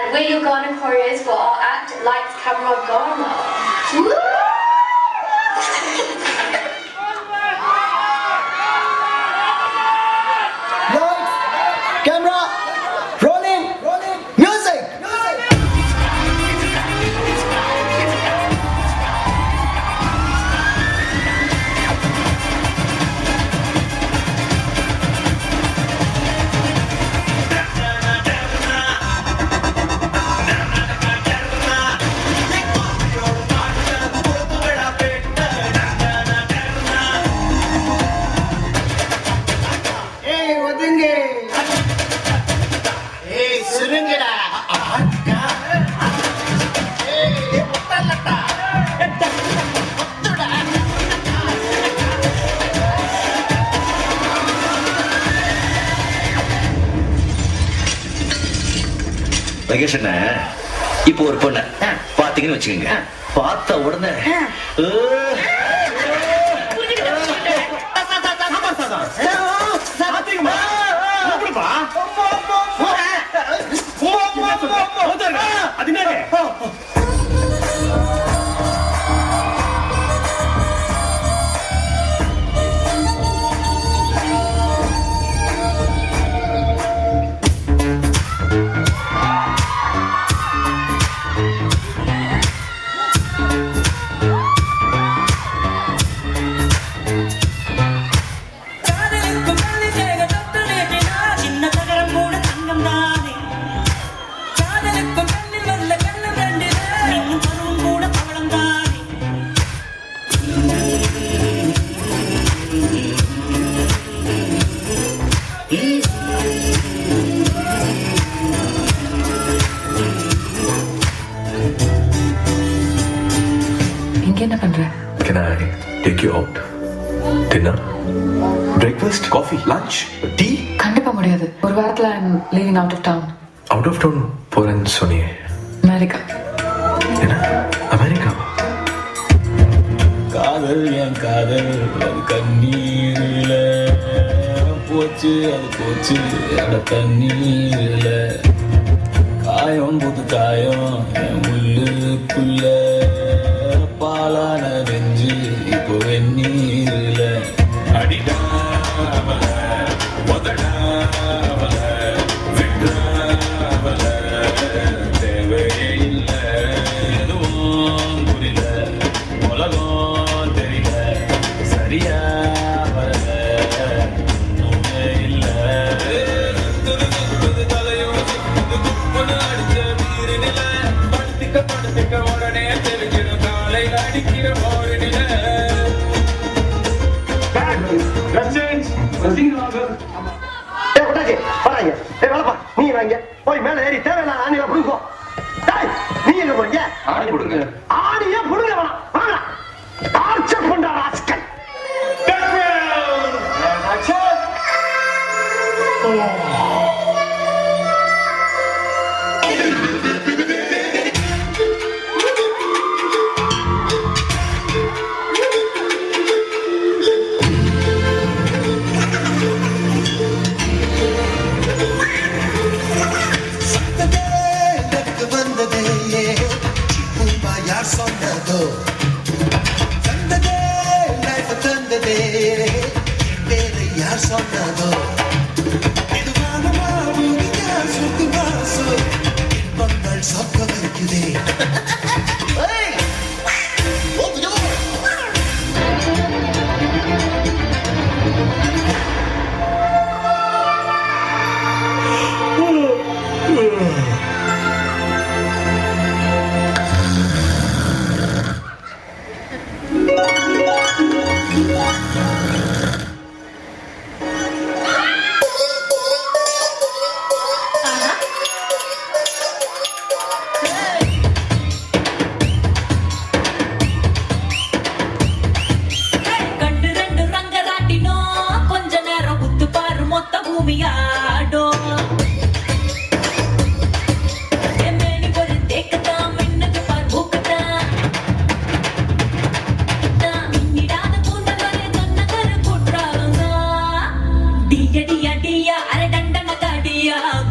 And we're your Ghana choreos for our act Lights Camera Ghana. Woo! Camera, rolling, music. Hey, Wadinge. Hey, Surungada. Hey, Muttalata. Muttuda. Mahesh அண்ணா, இப்போ ஒரு பொண்ணு பாத்தீங்கன்னு வச்சுக்கோங்க, பார்த்த உடனே என்ன பண்ற? Can I take you out? Dinner? Breakfast? Coffee? Lunch? Tea? கண்டிப்பா முடியாது. ஒரு வாரத்துல I'm leaving out of town. Out of town போறேன்னு சொன்னியே. அமெரிக்கா. என்ன? அமெரிக்கா? காதல் என் காதல் அது கண்ணீரில போச்சு, அது போச்சு அட தண்ணீரில. காயம் புது காயம் என் உள்ளுக்குள்ள, பாலான நெஞ்சு இப்போ வெந்நீரில. அடிடா அவள, உதடா அவள, விட்றா அவள, தேவையே இல்லை எதுவும் புரியல, உலகம் தெரியல, சரியா வரல ஒண்ணுமே இல்லை. தலையும் அடிச்ச வீரனில படுத்திக்க உடனே தெரிஞ்சிடும் காலையில் அடிக்கிற போரினில. நீ வாங்க போய் மேல ஏறி தேவையில்ல ஆணில புடுங்கோ. நீ எங்க போறீங்க? ஆணி கொடுங்க. ஆணியே புடுங்க வேணாம். வாங்க டார்ச்சர் பண்ற ராஸ்கல்.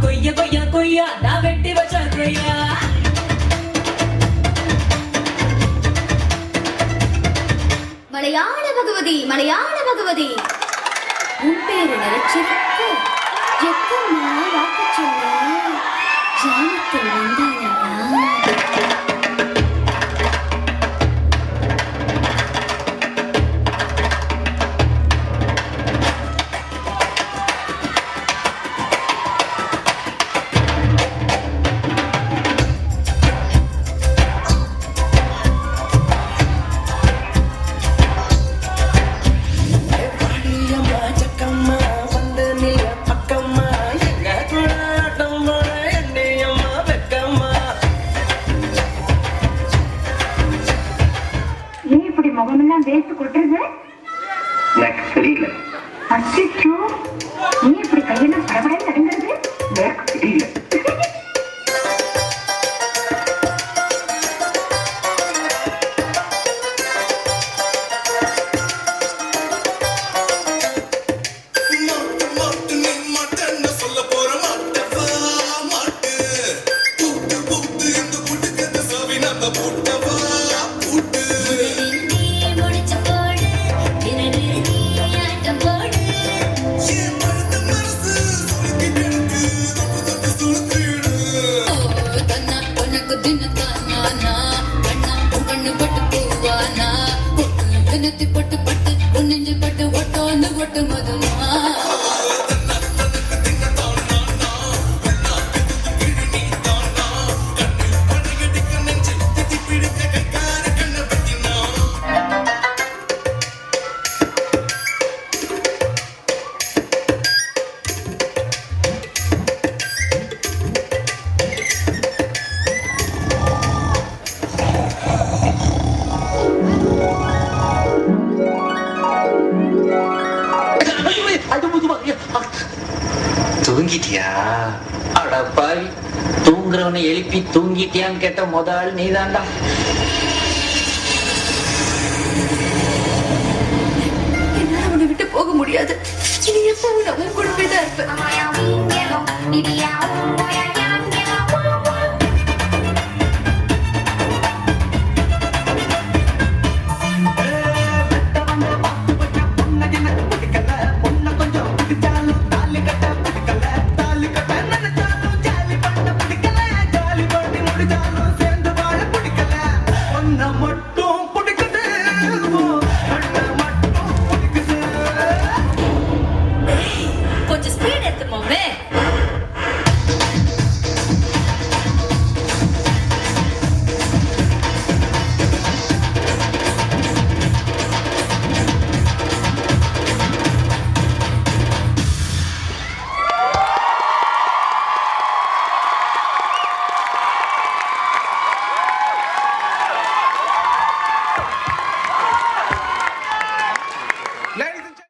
கொய்யா கொய்யா கொய்யா நான் வெட்டி வச்ச முறையா மலையாள பகவதி மலையாள பகவதி உன் பேரு நினைச்சிருக்கு எத்தம்மா வாக்கு சொல்ல ஜாமத்தில் வந்தாயா ஏன் இப்படி முகமெல்லாம் வேஸ்ட் கொட்டுறது? எனக்கு தெரியல. அச்சோ, நீ இப்படி கையெல்லாம் படபடன்னு நடுங்கிறது? எனக்கு தெரியல. பட்டு பட்டு பொன்னெஞ்சு பட்டு ஒட்டோன்னு ஒட்டு மதுமா தூங்கிட்டியா? அட பாவி, தூங்குறவனை எழுப்பி தூங்கிட்டியான்னு கேட்ட முதல் நீதான்டா. என்னால உன்னை விட்டு போக முடியாது. இனி எப்பவும் நான் உன் கூடவே தான் இருப்பேன்.